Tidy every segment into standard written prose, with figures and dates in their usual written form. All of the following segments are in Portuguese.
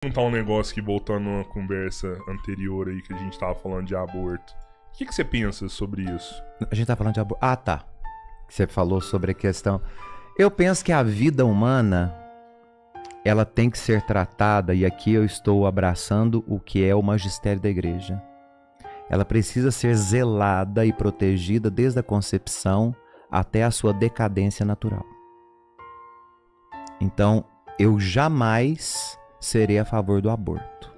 Perguntar um negócio que, voltando a uma conversa anterior aí que a gente tava falando de aborto. O que você pensa sobre isso? A gente tá falando de aborto. Ah, tá. Você falou sobre a questão. Eu penso que a vida humana, ela tem que ser tratada, e aqui eu estou abraçando o que é o magistério da igreja. Ela precisa ser zelada e protegida desde a concepção até a sua decadência natural. Então, eu jamais serei a favor do aborto.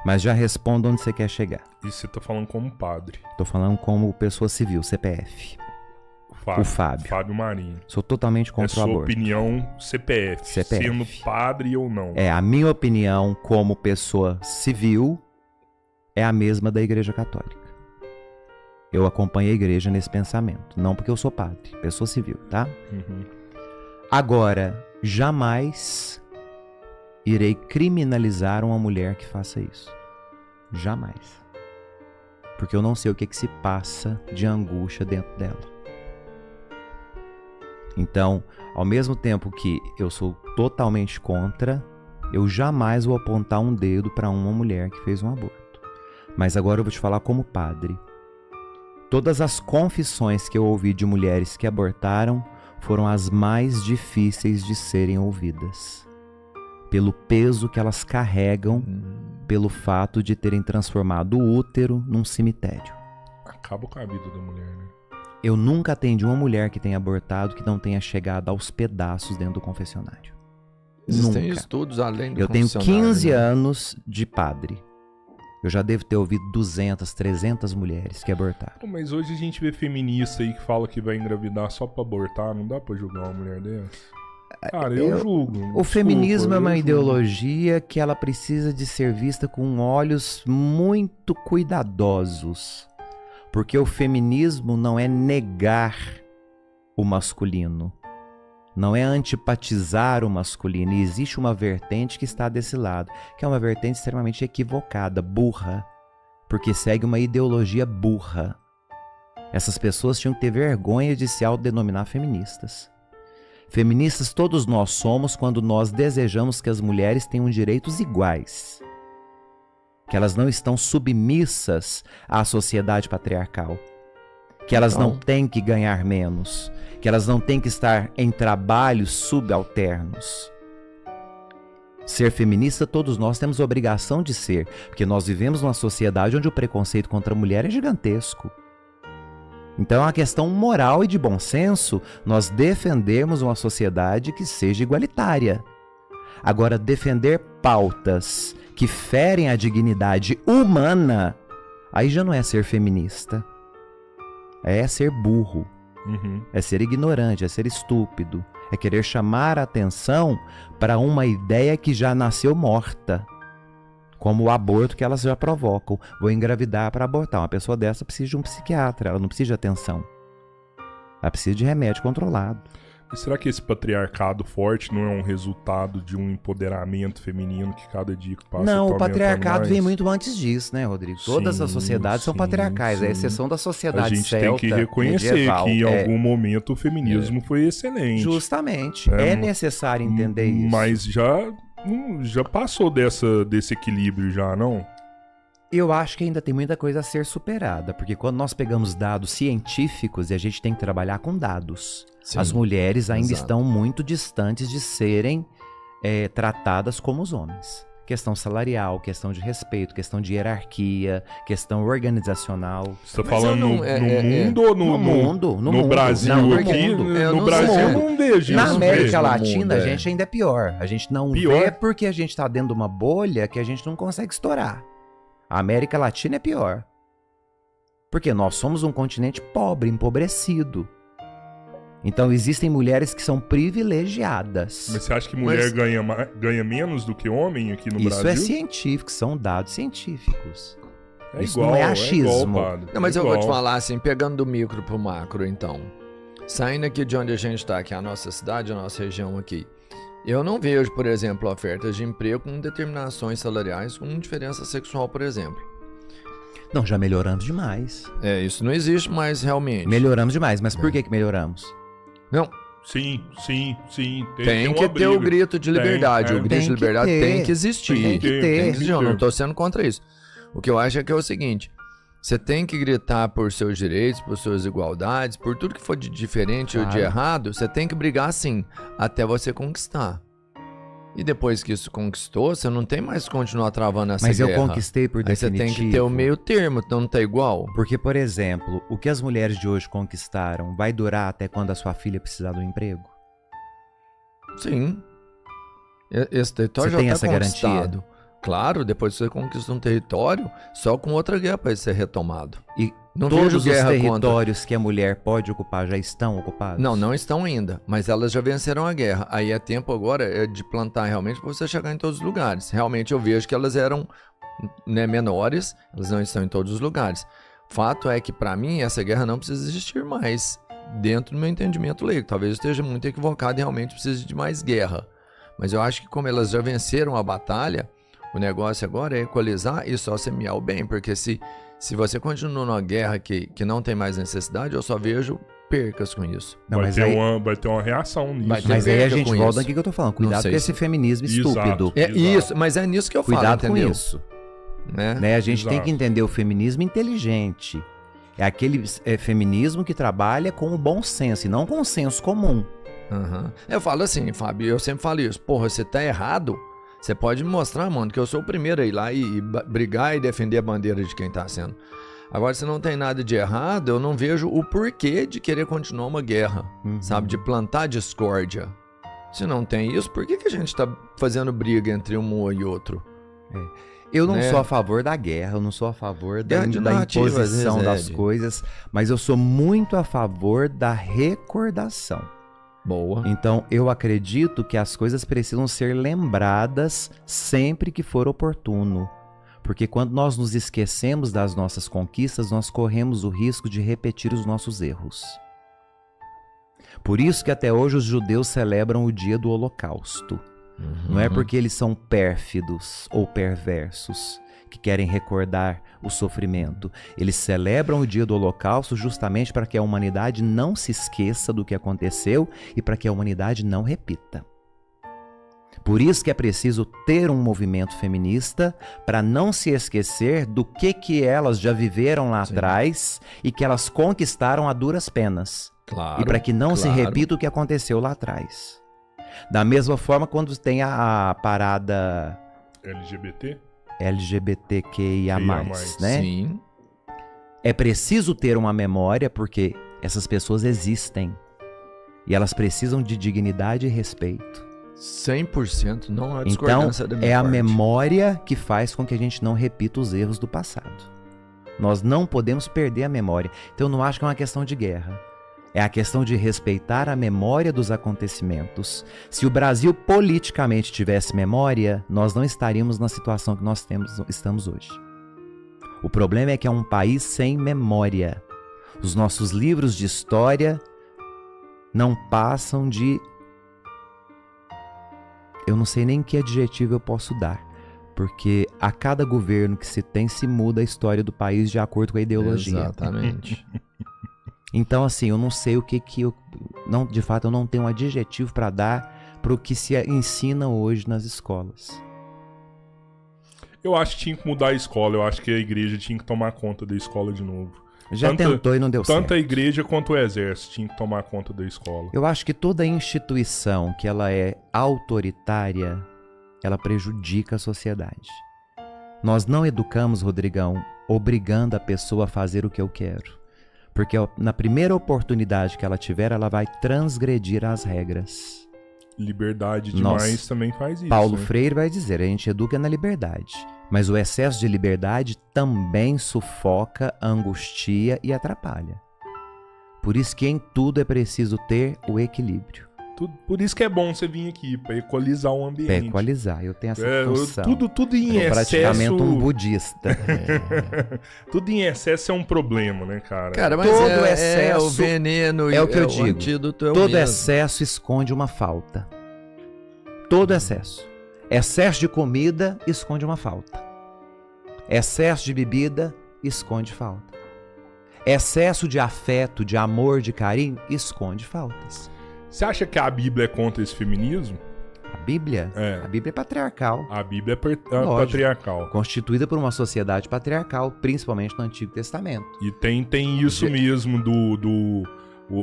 Mas já respondo onde você quer chegar. Isso você tá falando como padre. Tô falando como pessoa civil, CPF. O Fábio. Fábio Marinho. Sou totalmente contra o aborto. É sua opinião CPF, sendo padre ou não. É, a minha opinião como pessoa civil é a mesma da Igreja Católica. Eu acompanho a igreja nesse pensamento. Não porque eu sou padre, pessoa civil, tá? Uhum. Agora, jamais irei criminalizar uma mulher que faça isso. Jamais. Porque eu não sei o que se passa de angústia dentro dela. Então, ao mesmo tempo que eu sou totalmente contra, eu jamais vou apontar um dedo para uma mulher que fez um aborto. Mas agora eu vou te falar como padre. Todas as confissões que eu ouvi de mulheres que abortaram foram as mais difíceis de serem ouvidas. Pelo peso que elas carregam, pelo fato de terem transformado o útero num cemitério. Acaba com a vida da mulher, né? Eu nunca atendi uma mulher que tenha abortado que não tenha chegado aos pedaços dentro do confessionário. Existem Nunca. estudos além do Eu tenho confessionário, 15 né? anos de padre. Eu já devo ter ouvido 200, 300 mulheres que abortaram. Pô, mas hoje a gente vê feminista aí que fala que vai engravidar só pra abortar. Não dá pra julgar uma mulher dessa? Cara, eu julgo. O feminismo é uma julgo. ideologia que ela precisa de ser vista com olhos muito cuidadosos. Porque o feminismo não é negar o masculino. Não é antipatizar o masculino. E existe uma vertente que está desse lado, que é uma vertente extremamente equivocada, burra. Porque segue uma ideologia burra. Essas pessoas tinham que ter vergonha de se autodenominar feministas. Feministas todos nós somos quando nós desejamos que as mulheres tenham direitos iguais. Que elas não estão submissas à sociedade patriarcal. Que elas não têm que ganhar menos. Que elas não têm que estar em trabalhos subalternos. Ser feminista todos nós temos a obrigação de ser. Porque nós vivemos numa sociedade onde o preconceito contra a mulher é gigantesco. Então é uma questão moral e de bom senso nós defendermos uma sociedade que seja igualitária. Agora, defender pautas que ferem a dignidade humana, aí já não é ser feminista. É ser burro, é ser ignorante, é ser estúpido, é querer chamar a atenção para uma ideia que já nasceu morta. Como o aborto que elas já provocam. Vou engravidar para abortar. Uma pessoa dessa precisa de um psiquiatra, ela não precisa de atenção. Ela precisa de remédio controlado. E será que esse patriarcado forte não é um resultado de um empoderamento feminino que cada dia que passa Não, tá o patriarcado mais? vem muito antes disso, né, Rodrigo? Todas as sociedades são patriarcais, à exceção da sociedade A gente celta, tem que reconhecer medieval. que em algum momento o feminismo foi excelente. Justamente. É necessário entender isso. Mas já passou desse equilíbrio já, não? Eu acho que ainda tem muita coisa a ser superada, porque quando nós pegamos dados científicos, e a gente tem que trabalhar com dados, Sim, as mulheres ainda exato. estão muito distantes de serem tratadas como os homens. Questão salarial, questão de respeito, questão de hierarquia, questão organizacional. Você tá Mas falando eu não- mundo ou No mundo. no Brasil Não, no aqui? mundo. Eu No não Brasil sei. eu não vejo Na isso. América mesmo. Latina, mundo, a gente ainda é pior. A gente não Pior? vê porque a gente tá dentro de uma bolha que a gente não consegue estourar. A América Latina é pior. Porque nós somos um continente pobre, empobrecido. Então existem mulheres que são privilegiadas. Mas você acha que mulher ganha menos do que homem aqui no Isso Brasil? é científico, são dados científicos. É Isso igual, não é achismo. igual, padre, Não, mas é eu vou te igual. falar assim, pegando do micro pro macro, então. Saindo aqui de onde a gente tá, que é a nossa cidade, a nossa região aqui. Eu não vejo, por exemplo, ofertas de emprego com determinações salariais com diferença sexual, por exemplo. Não, já melhoramos demais. Isso não existe mais realmente. Melhoramos demais, mas por que melhoramos? Não, Sim. Tem que uma ter o briga. grito de liberdade. O grito Tem de que liberdade ter. tem que existir. Tem que ter. Tem que existir. Eu não ter. tô sendo contra isso. O que eu acho é que é o seguinte: você tem que gritar por seus direitos, por suas igualdades, por tudo que for de diferente ou de Claro. errado, você tem que brigar sim, até você conquistar. E depois que isso conquistou, você não tem mais que continuar travando essa Mas guerra. eu conquistei por Aí você definitivo. tem que ter o meio termo, então não tá igual. Porque, por exemplo, o que as mulheres de hoje conquistaram vai durar até quando a sua filha precisar do emprego? Sim. Esse território Você já tem tá essa garantia? conquistado. Claro, depois que você conquista um território, só com outra guerra para ele ser retomado. E Não todos vejo os guerra territórios que a mulher pode ocupar já estão ocupados? Não estão ainda, mas elas já venceram a guerra. Aí é tempo agora de plantar realmente para você chegar em todos os lugares. Realmente eu vejo que elas eram menores, elas não estão em todos os lugares. Fato é que para mim essa guerra não precisa existir mais, dentro do meu entendimento leigo. Talvez eu esteja muito equivocado e realmente precise de mais guerra. Mas eu acho que como elas já venceram a batalha, o negócio agora é equalizar e só semear o bem, porque se você continua numa guerra que não tem mais necessidade, eu só vejo percas com isso. Não, vai, mas ter aí, vai ter uma reação nisso. Vai ter mas aí a perca gente com volta isso. aqui que eu tô falando. Não Cuidado sei com se- esse feminismo Exato. estúpido. É Exato. isso, mas é nisso que eu falo, Cuidado com entendeu? isso. Né? A gente tem Exato. que entender o feminismo inteligente. É aquele feminismo que trabalha com o bom senso e não com o senso comum. Aham. Eu falo assim, Fábio, eu sempre falo isso. Porra, você tá errado. Você pode me mostrar, mano, que eu sou o primeiro a ir lá e brigar e defender a bandeira de quem tá sendo. Agora, se não tem nada de errado, eu não vejo o porquê de querer continuar uma guerra, sabe? De plantar discórdia. Se não tem isso, por que a gente tá fazendo briga entre um e outro? Eu não Né? sou a favor da guerra, eu não sou a favor da, Guerra de da narrativa, às imposição vezes, das Ed. coisas, mas eu sou muito a favor da recordação. Boa. Então, eu acredito que as coisas precisam ser lembradas sempre que for oportuno. Porque quando nós nos esquecemos das nossas conquistas, nós corremos o risco de repetir os nossos erros. Por isso que até hoje os judeus celebram o dia do Holocausto. Não é porque eles são pérfidos ou perversos que querem recordar o sofrimento. Eles celebram o dia do Holocausto justamente para que a humanidade não se esqueça do que aconteceu e para que a humanidade não repita. Por isso que é preciso ter um movimento feminista para não se esquecer do que elas já viveram lá Sim. atrás e que elas conquistaram a duras penas. Claro. E para que não se claro. repita o que aconteceu lá atrás. Da mesma forma, quando tem a parada LGBT? LGBTQIA+, né? Sim. É preciso ter uma memória porque essas pessoas existem. E elas precisam de dignidade e respeito. 100% não há Então, discordância da minha é a parte. memória que faz com que a gente não repita os erros do passado. Nós não podemos perder a memória. Então, eu não acho que é uma questão de guerra. É a questão de respeitar a memória dos acontecimentos. Se o Brasil politicamente tivesse memória, nós não estaríamos na situação que nós estamos hoje. O problema é que é um país sem memória. Os nossos livros de história não passam de... Eu não sei nem que adjetivo eu posso dar. Porque a cada governo que se tem, se muda a história do país de acordo com a ideologia. Exatamente. Então, assim, eu não sei o que eu... Não, de fato, eu não tenho um adjetivo para dar para o que se ensina hoje nas escolas. Eu acho que tinha que mudar a escola. Eu acho que a igreja tinha que tomar conta da escola de novo. Já tentou e não deu certo. Tanto a igreja quanto o exército tinha que tomar conta da escola. Eu acho que toda instituição que ela é autoritária, ela prejudica a sociedade. Nós não educamos, Rodrigão, obrigando a pessoa a fazer o que eu quero. Porque na primeira oportunidade que ela tiver, ela vai transgredir as regras. Liberdade demais Nossa. também faz isso. Paulo né? Freire vai dizer, a gente educa na liberdade. Mas o excesso de liberdade também sufoca, angustia e atrapalha. Por isso que em tudo é preciso ter o equilíbrio. Por isso que é bom você vir aqui, pra equalizar o ambiente. Para equalizar, eu tenho essa função. Tudo em Eu sou praticamente excesso. um budista. Tudo em excesso é um problema, né, cara? Cara, mas Todo é o excesso veneno. é o que eu o digo. antídoto é o Todo mesmo. excesso esconde uma falta. Todo excesso. Excesso de comida esconde uma falta. Excesso de bebida esconde falta. Excesso de afeto, de amor, de carinho esconde faltas. Você acha que a Bíblia é contra esse feminismo? A Bíblia? É. A Bíblia é patriarcal. A Bíblia é Lógico. patriarcal. Constituída por uma sociedade patriarcal, principalmente no Antigo Testamento. E tem isso mesmo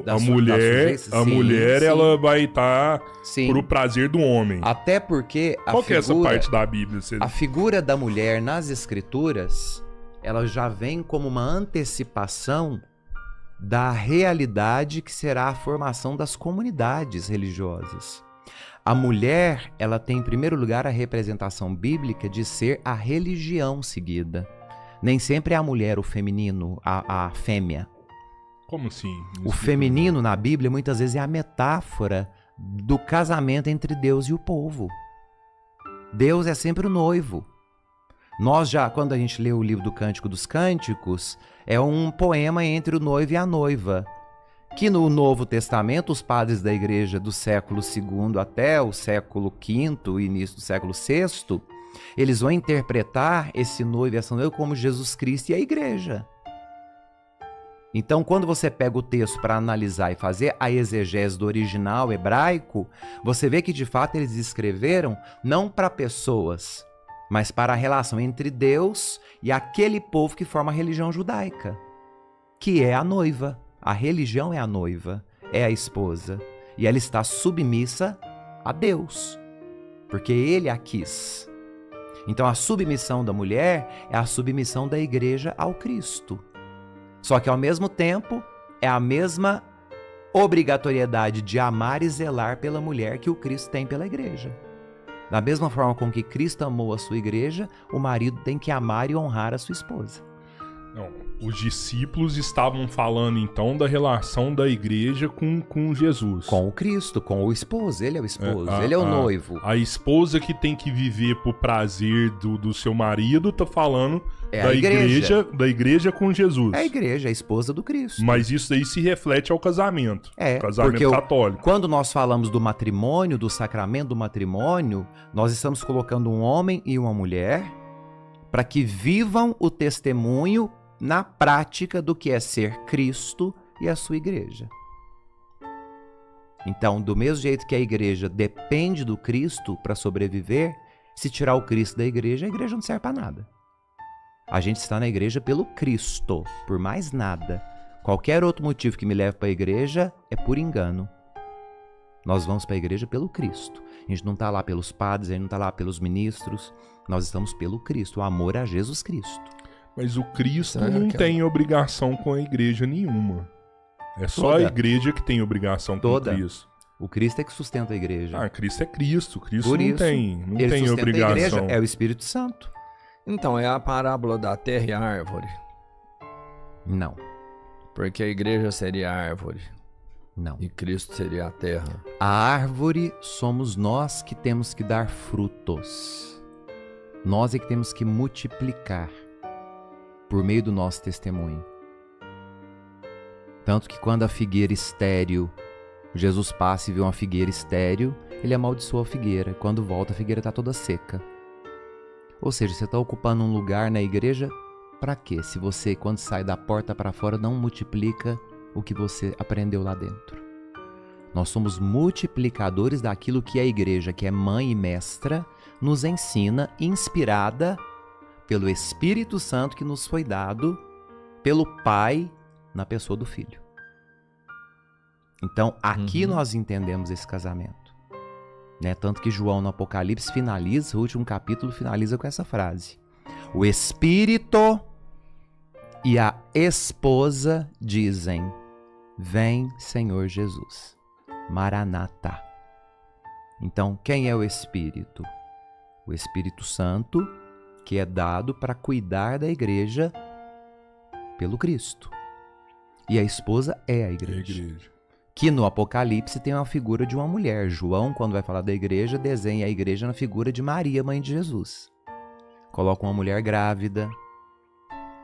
a mulher, sim, sim. ela vai estar Sim. pro prazer do homem. Até porque Qual que é essa parte da Bíblia? A figura da mulher nas Escrituras, ela já vem como uma antecipação da realidade que será a formação das comunidades religiosas. A mulher, ela tem em primeiro lugar a representação bíblica de ser a religião seguida. Nem sempre é a mulher, o feminino, a fêmea. Como assim? O feminino na Bíblia muitas vezes é a metáfora do casamento entre Deus e o povo. Deus é sempre o noivo. Nós já, quando a gente lê o livro do Cântico dos Cânticos, é um poema entre o noivo e a noiva. Que no Novo Testamento, os padres da igreja do século II até o século V, início do século VI, eles vão interpretar esse noivo e essa noiva como Jesus Cristo e a igreja. Então, quando você pega o texto para analisar e fazer a exegese do original hebraico, você vê que, de fato, eles escreveram não para pessoas, mas para a relação entre Deus e aquele povo que forma a religião judaica, que é a noiva. A religião é a noiva, é a esposa, e ela está submissa a Deus, porque Ele a quis. Então, a submissão da mulher é a submissão da igreja ao Cristo. Só que, ao mesmo tempo, é a mesma obrigatoriedade de amar e zelar pela mulher que o Cristo tem pela igreja. Da mesma forma com que Cristo amou a sua igreja, o marido tem que amar e honrar a sua esposa. Não, os discípulos estavam falando, então, da relação da igreja com Jesus. Com o Cristo, com o esposo. Ele é o esposo, ele é o noivo. A esposa que tem que viver por prazer do seu marido tá falando da igreja com Jesus. É a igreja, a esposa do Cristo. Mas isso aí se reflete ao casamento. É, casamento católico. Quando nós falamos do matrimônio, do sacramento do matrimônio, nós estamos colocando um homem e uma mulher para que vivam o testemunho na prática do que é ser Cristo e a sua igreja. Então, do mesmo jeito que a igreja depende do Cristo para sobreviver, se tirar o Cristo da igreja, a igreja não serve para nada. A gente está na igreja pelo Cristo, por mais nada. Qualquer outro motivo que me leve para a igreja é por engano. Nós vamos para a igreja pelo Cristo. A gente não está lá pelos padres, a gente não está lá pelos ministros. Nós estamos pelo Cristo, o amor a Jesus Cristo. Mas o Cristo não tem obrigação com a igreja nenhuma. É só Toda. a igreja que tem obrigação com o Cristo. O Cristo é que sustenta a igreja. Ah, Cristo é Cristo. Cristo Por não isso, tem ele obrigação. A igreja, é o Espírito Santo. Então, é a parábola da terra e a árvore. Não. Porque a igreja seria a árvore. Não. E Cristo seria a terra. A árvore somos nós que temos que dar frutos. Nós é que temos que multiplicar por meio do nosso testemunho. Tanto que quando a figueira estéril, Jesus passa e vê uma figueira estéril, ele amaldiçoa a figueira. Quando volta, a figueira está toda seca. Ou seja, você está ocupando um lugar na igreja para quê? Se você, quando sai da porta para fora, não multiplica o que você aprendeu lá dentro. Nós somos multiplicadores daquilo que a igreja, que é mãe e mestra, nos ensina, inspirada pelo Espírito Santo que nos foi dado pelo Pai na pessoa do Filho. Então, aqui nós entendemos esse casamento. Né? Tanto que João no Apocalipse finaliza, o último capítulo finaliza com essa frase. O Espírito e a esposa dizem, vem Senhor Jesus. Maranata. Então, quem é o Espírito? O Espírito Santo, que é dado para cuidar da igreja pelo Cristo. E a esposa é a igreja. Que no Apocalipse tem uma figura de uma mulher. João, quando vai falar da igreja, desenha a igreja na figura de Maria, mãe de Jesus. Coloca uma mulher grávida,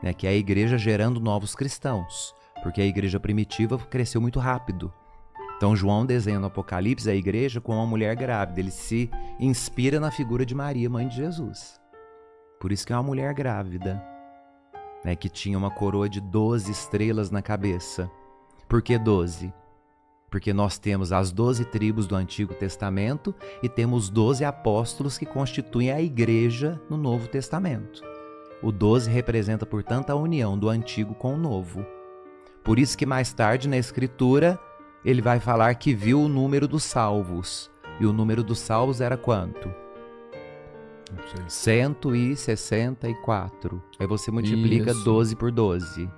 né, que é a igreja gerando novos cristãos, porque a igreja primitiva cresceu muito rápido. Então João desenha no Apocalipse a igreja com uma mulher grávida. Ele se inspira na figura de Maria, mãe de Jesus. Por isso que é uma mulher grávida, né, que tinha uma coroa de 12 estrelas na cabeça. Por que 12? Porque nós temos as 12 tribos do Antigo Testamento e temos 12 apóstolos que constituem a igreja no Novo Testamento. O 12 representa, portanto, a união do Antigo com o Novo. Por isso que mais tarde na Escritura ele vai falar que viu o número dos salvos. E o número dos salvos era quanto? Não sei. 164. Aí você multiplica Isso. 12 por 12.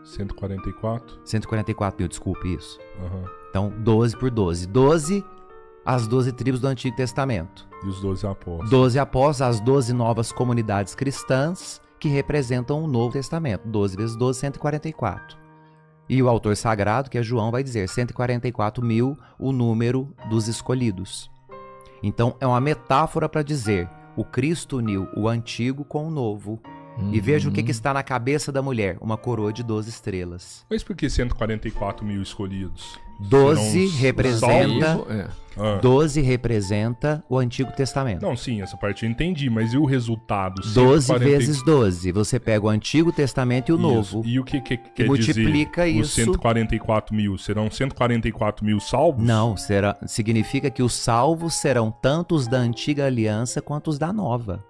144? 144 mil, desculpe isso. Aham. Então, 12 por 12. 12, as 12 tribos do Antigo Testamento. E os 12 apóstolos. 12 após as 12 novas comunidades cristãs que representam o Novo Testamento. 12 vezes 12, 144. E o autor sagrado, que é João, vai dizer 144 mil, o número dos escolhidos. Então, é uma metáfora para dizer, o Cristo uniu o antigo com o novo. E veja o que está na cabeça da mulher, uma coroa de 12 estrelas. Mas por que 144 mil escolhidos? 12 Serão os representa, salvos? Ah. 12 representa o Antigo Testamento. Não, sim, essa parte eu entendi, mas e o resultado? 12 140 vezes 12. Você pega o Antigo Testamento e o Isso. Novo. E o que quer multiplica dizer? Os isso. 144 mil, serão 144 mil salvos? Não, significa que os salvos serão tanto os da Antiga Aliança quanto os da Nova.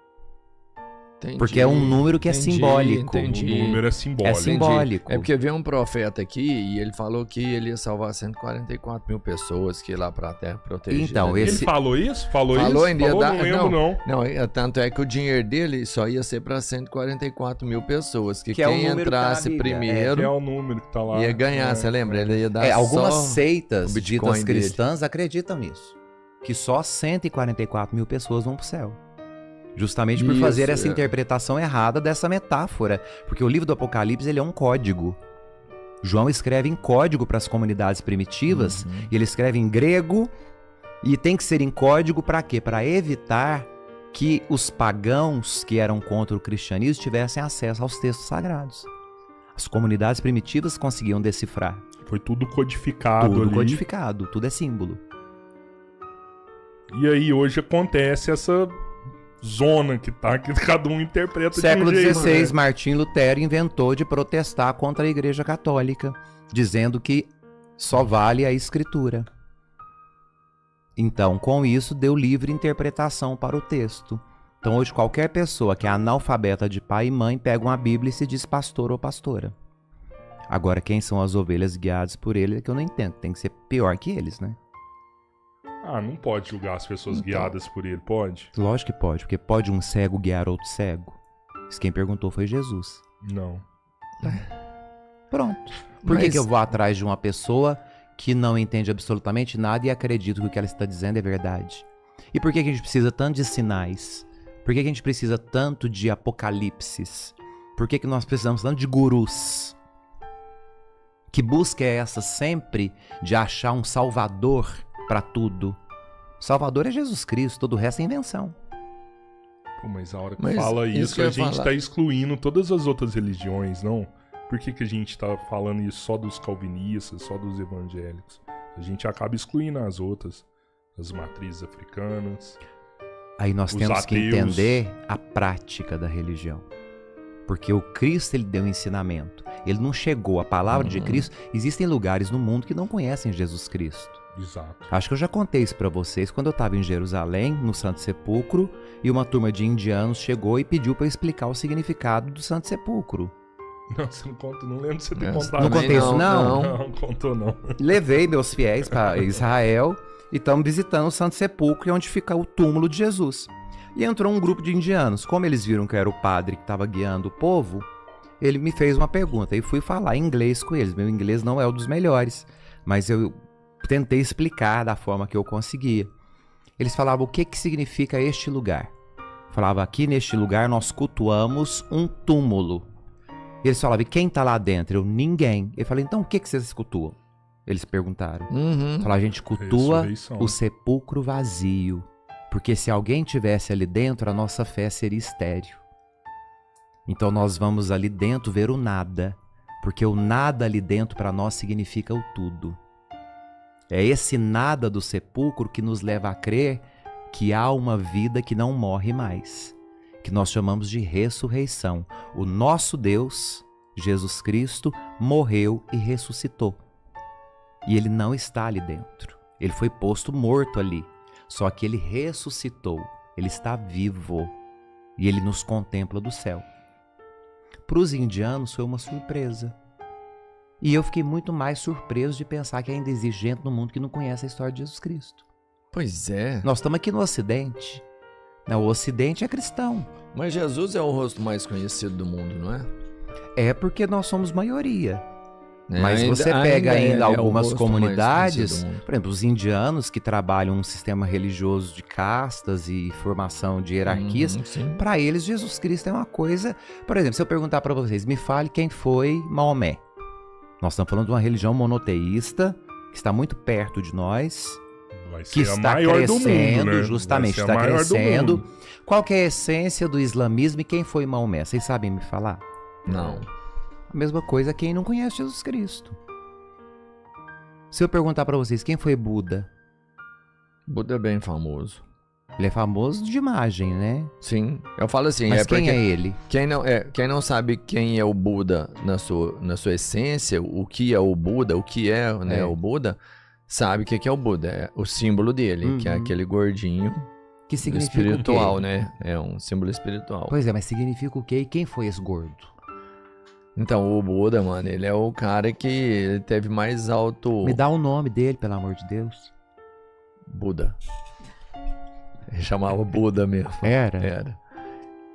Entendi, Porque é um número que é simbólico. O número é simbólico. É simbólico. É porque veio um profeta aqui e ele falou que ele ia salvar 144 mil pessoas que ia lá pra terra protegida. Então, dele. Ele esse- falou isso? Falou ainda isso? ia dar- Não lembro, não. Não, tanto é que o dinheiro dele só ia ser pra 144 mil pessoas. Que Que é o quem número que tá na entrasse Bíblia. primeiro Que é o número que tá lá. ia ganhar, você lembra? Ele ia dar Algumas só seitas o Bitcoin ditas dele. cristãs acreditam nisso. Que só 144 mil pessoas vão pro céu. Justamente por Isso, fazer essa é. interpretação errada dessa metáfora. Porque o livro do Apocalipse ele é um código. João escreve em código para as comunidades primitivas. E ele escreve em grego. E tem que ser em código para quê? Para evitar que os pagãos que eram contra o cristianismo tivessem acesso aos textos sagrados. As comunidades primitivas conseguiam decifrar. Foi tudo codificado Tudo ali. codificado, tudo é símbolo. E aí hoje acontece essa zona que tá, que cada um interpreta Século de um jeito, XVI, né? Martim Lutero inventou de protestar contra a Igreja Católica, dizendo que só vale a Escritura. Então, com isso, deu livre interpretação para o texto. Então, hoje, qualquer pessoa que é analfabeta de pai e mãe pega uma Bíblia e se diz pastor ou pastora. Agora, quem são as ovelhas guiadas por ele é que eu não entendo. Tem que ser pior que eles, né? Ah, não pode julgar as pessoas Então. guiadas por ele, pode? Lógico que pode, porque pode um cego guiar outro cego. Isso quem perguntou foi Jesus. Não. Pronto. Por que Mas- que eu vou atrás de uma pessoa que não entende absolutamente nada e acredito que o que ela está dizendo é verdade? E por que que a gente precisa tanto de sinais? Por que que a gente precisa tanto de apocalipses? Por que que nós precisamos tanto de gurus? Que busca é essa sempre de achar um salvador para tudo? Salvador é Jesus Cristo, todo o resto é invenção. Pô, mas a hora que Mas fala isso isso, que eu a ia gente falar. tá excluindo todas as outras religiões, não? Por que que a gente tá falando isso só dos calvinistas, só dos evangélicos? A gente acaba excluindo as outras, as matrizes africanas. Aí nós Os temos que ateus. entender a prática da religião. Porque o Cristo, ele deu ensinamento. Ele não chegou, a palavra de Cristo. Existem lugares no mundo que não conhecem Jesus Cristo. Exato. Acho que eu já contei isso pra vocês quando eu estava em Jerusalém, no Santo Sepulcro, e uma turma de indianos chegou e pediu para eu explicar o significado do Santo Sepulcro. Não, você não conta, não lembro de você ter Essa contado. Não também contei isso, não? Não, contou não. Levei meus fiéis para Israel e estamos visitando o Santo Sepulcro, onde fica o túmulo de Jesus. E entrou um grupo de indianos. Como eles viram que eu era o padre que estava guiando o povo, ele me fez uma pergunta e fui falar em inglês com eles. Meu inglês não é um dos melhores, mas eu tentei explicar da forma que eu conseguia. Eles falavam o que significa este lugar. Falava, aqui neste lugar nós cultuamos um túmulo. Eles falavam, e quem está lá dentro? Eu, ninguém. Eu falei, então o que vocês cultuam? Eles perguntaram. Uhum. A gente cultua Ressurreição. o sepulcro vazio. Porque se alguém tivesse ali dentro, a nossa fé seria estéril. Então nós vamos ali dentro ver o nada. Porque o nada ali dentro para nós significa o tudo. É esse nada do sepulcro que nos leva a crer que há uma vida que não morre mais. Que nós chamamos de ressurreição. O nosso Deus, Jesus Cristo, morreu e ressuscitou. E ele não está ali dentro. Ele foi posto morto ali. Só que ele ressuscitou. Ele está vivo. E ele nos contempla do céu. Para os indianos foi uma surpresa. E eu fiquei muito mais surpreso de pensar que ainda existe gente no mundo que não conhece a história de Jesus Cristo. Pois é. Nós estamos aqui no Ocidente. O Ocidente é cristão. Mas Jesus é o rosto mais conhecido do mundo, não é? É porque nós somos maioria. É, Mas você pega ainda é o algumas rosto mais comunidades, conhecido do mundo. por exemplo, os indianos que trabalham um sistema religioso de castas e formação de hierarquias, Sim. para eles Jesus Cristo é uma coisa... Por exemplo, se eu perguntar para vocês, me fale quem foi Maomé. Nós estamos falando de uma religião monoteísta que está muito perto de nós, Vai ser que a está maior crescendo, do mundo, né? justamente, Vai ser a está maior do crescendo. mundo. Qual que é a essência do islamismo e quem foi Maomé? Vocês sabem me falar? Não. A mesma coisa quem não conhece Jesus Cristo. Se eu perguntar para vocês quem foi Buda, Buda é bem famoso. ele é famoso de imagem, né? Sim. Eu falo assim, Mas quem porque é ele? quem não sabe quem é o Buda na sua essência, o que é o Buda, o que é, né, É. o Buda, sabe o que é o Buda. É o símbolo dele, que é Uhum. aquele gordinho Que significa espiritual, o quê? né? É um símbolo espiritual. Pois é, mas significa o quê? E quem foi esse gordo? Então, o Buda, mano, ele é o cara que ele teve mais alto... Me dá o nome dele, pelo amor de Deus. Buda. Ele chamava Buda mesmo. Era? Era.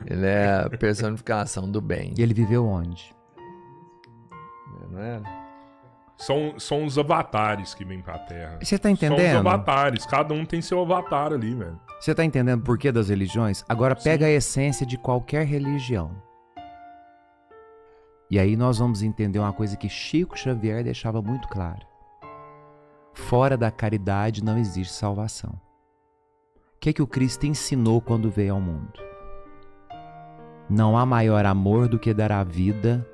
Ele é a personificação do bem. E ele viveu onde? Não era? São os avatares que vêm pra Terra. Você tá São os entendendo? avatares. Cada um tem seu avatar ali, velho. Você tá entendendo o porquê das religiões? Agora pega a essência de qualquer religião. E aí nós vamos entender uma coisa que Chico Xavier deixava muito clara. Fora da caridade não existe salvação. O que o Cristo ensinou quando veio ao mundo? Não há maior amor do que dar a vida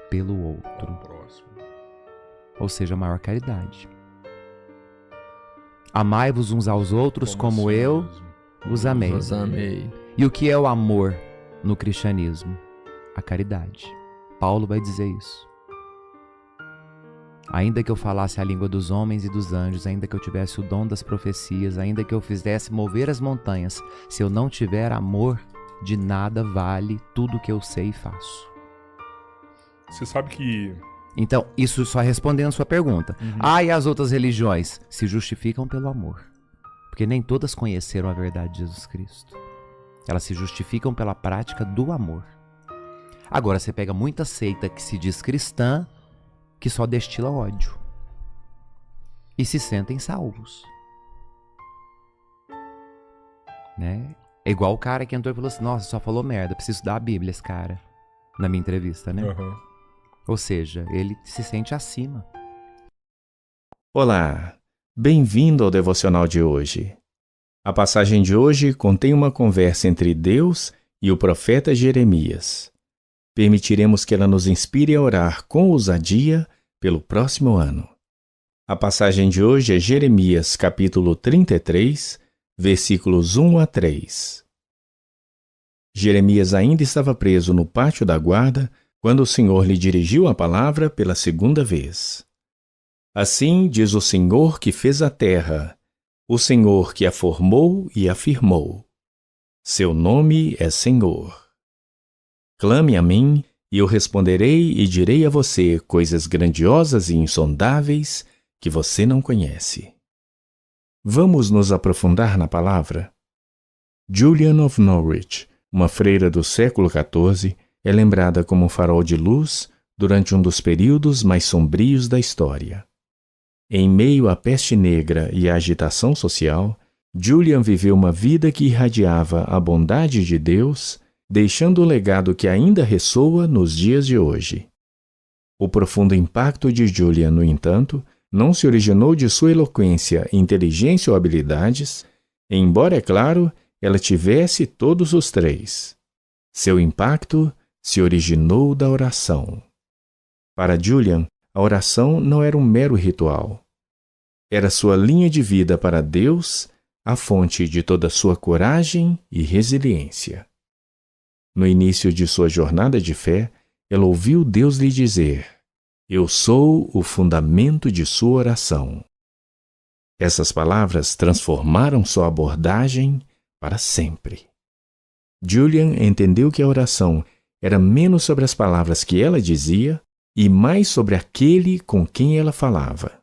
pelo outro. Próximo. Ou seja, a maior caridade. Amai-vos uns aos outros como assim eu mesmo. os amei. Os amei. E o que é o amor no cristianismo? A caridade. Paulo vai dizer isso. Ainda que eu falasse a língua dos homens e dos anjos, ainda que eu tivesse o dom das profecias, ainda que eu fizesse mover as montanhas, se eu não tiver amor, de nada vale tudo que eu sei e faço. Você sabe que... Então, isso só respondendo a sua pergunta. E as outras religiões? Se justificam pelo amor. Porque nem todas conheceram a verdade de Jesus Cristo. Elas se justificam pela prática do amor. Agora, você pega muita seita que se diz cristã, que só destila ódio. E se sentem salvos. Né? É igual o cara que entrou e falou assim, nossa, só falou merda, preciso estudar a Bíblia esse cara. Na minha entrevista, né? Aham. Ou seja, ele se sente acima. Olá, bem-vindo ao devocional de hoje. A passagem de hoje contém uma conversa entre Deus e o profeta Jeremias. Permitiremos que ela nos inspire a orar com ousadia pelo próximo ano. A passagem de hoje é Jeremias capítulo 33, versículos 1 a 3. Jeremias ainda estava preso no pátio da guarda quando o Senhor lhe dirigiu a palavra pela segunda vez. Assim diz o Senhor que fez a terra, o Senhor que a formou e a firmou. Seu nome é Senhor. Clame a mim, e eu responderei e direi a você coisas grandiosas e insondáveis que você não conhece. Vamos nos aprofundar na palavra? Julian of Norwich, uma freira do século XIV, é lembrada como um farol de luz durante um dos períodos mais sombrios da história. Em meio à peste negra e à agitação social, Julian viveu uma vida que irradiava a bondade de Deus, deixando um legado que ainda ressoa nos dias de hoje. O profundo impacto de Julian, no entanto, não se originou de sua eloquência, inteligência ou habilidades, embora, é claro, ela tivesse todos os três. Seu impacto se originou da oração. Para Julian, a oração não era um mero ritual. Era sua linha de vida para Deus, a fonte de toda sua coragem e resiliência. No início de sua jornada de fé, ela ouviu Deus lhe dizer: Eu sou o fundamento de sua oração. Essas palavras transformaram sua abordagem para sempre. Julian entendeu que a oração era menos sobre as palavras que ela dizia e mais sobre aquele com quem ela falava.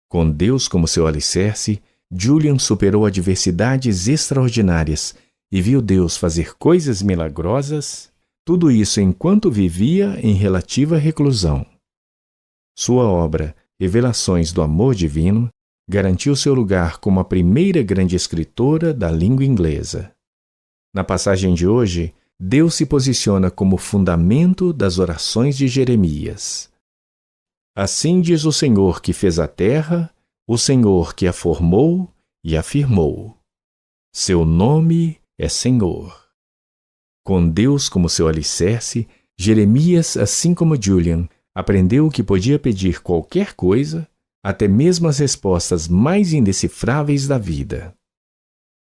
Com Deus como seu alicerce, Julian superou adversidades extraordinárias e viu Deus fazer coisas milagrosas, tudo isso enquanto vivia em relativa reclusão. Sua obra, Revelações do Amor Divino, garantiu seu lugar como a primeira grande escritora da língua inglesa. Na passagem de hoje, Deus se posiciona como fundamento das orações de Jeremias. Assim diz o Senhor que fez a terra, o Senhor que a formou e a firmou. Seu nome é Senhor. Com Deus como seu alicerce, Jeremias, assim como Julian, aprendeu que podia pedir qualquer coisa, até mesmo as respostas mais indecifráveis da vida.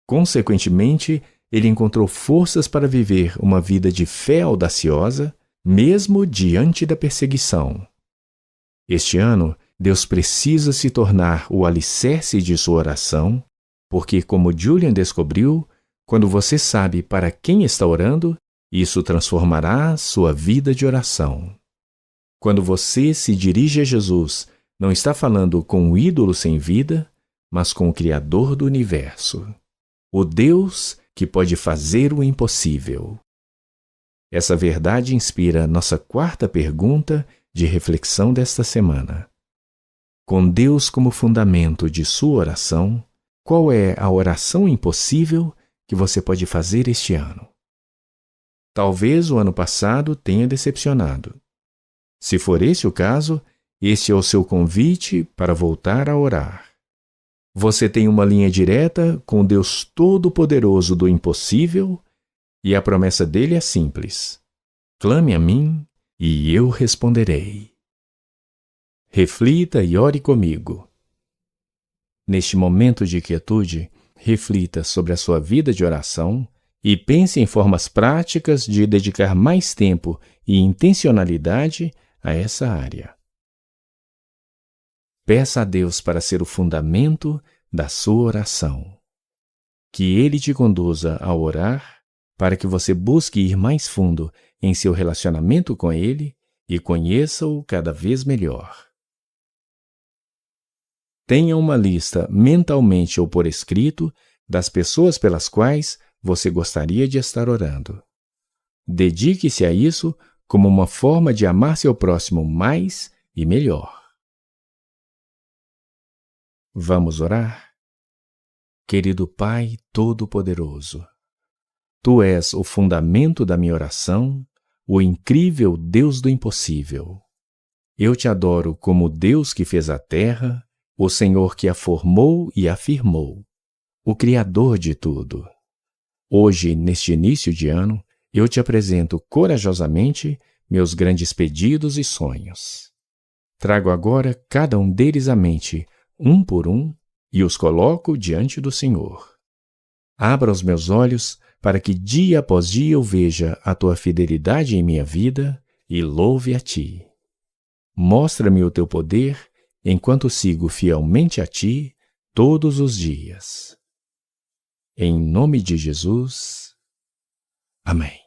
Consequentemente, ele encontrou forças para viver uma vida de fé audaciosa, mesmo diante da perseguição. Este ano, Deus precisa se tornar o alicerce de sua oração, porque, como Julian descobriu, quando você sabe para quem está orando, isso transformará sua vida de oração. Quando você se dirige a Jesus, não está falando com um ídolo sem vida, mas com o Criador do universo, o Deus que pode fazer o impossível. Essa verdade inspira nossa quarta pergunta de reflexão desta semana. Com Deus como fundamento de sua oração, qual é a oração impossível que você pode fazer este ano? Talvez o ano passado tenha decepcionado. Se for esse o caso, este é o seu convite para voltar a orar. Você tem uma linha direta com Deus Todo-Poderoso do impossível e a promessa dele é simples: clame a mim e eu responderei. Reflita e ore comigo. Neste momento de quietude, reflita sobre a sua vida de oração e pense em formas práticas de dedicar mais tempo e intencionalidade a essa área. Peça a Deus para ser o fundamento da sua oração. Que Ele te conduza a orar para que você busque ir mais fundo em seu relacionamento com Ele e conheça-o cada vez melhor. Tenha uma lista mentalmente ou por escrito das pessoas pelas quais você gostaria de estar orando. Dedique-se a isso como uma forma de amar seu próximo mais e melhor. Vamos orar? Querido Pai Todo-Poderoso, Tu és o fundamento da minha oração, o incrível Deus do impossível. Eu te adoro como Deus que fez a terra, o Senhor que a formou e a firmou, o Criador de tudo. Hoje, neste início de ano, eu te apresento corajosamente meus grandes pedidos e sonhos. Trago agora cada um deles à mente, um por um, e os coloco diante do Senhor. Abra os meus olhos para que dia após dia eu veja a Tua fidelidade em minha vida e louve a Ti. Mostra-me o Teu poder enquanto sigo fielmente a Ti todos os dias. Em nome de Jesus. Amém.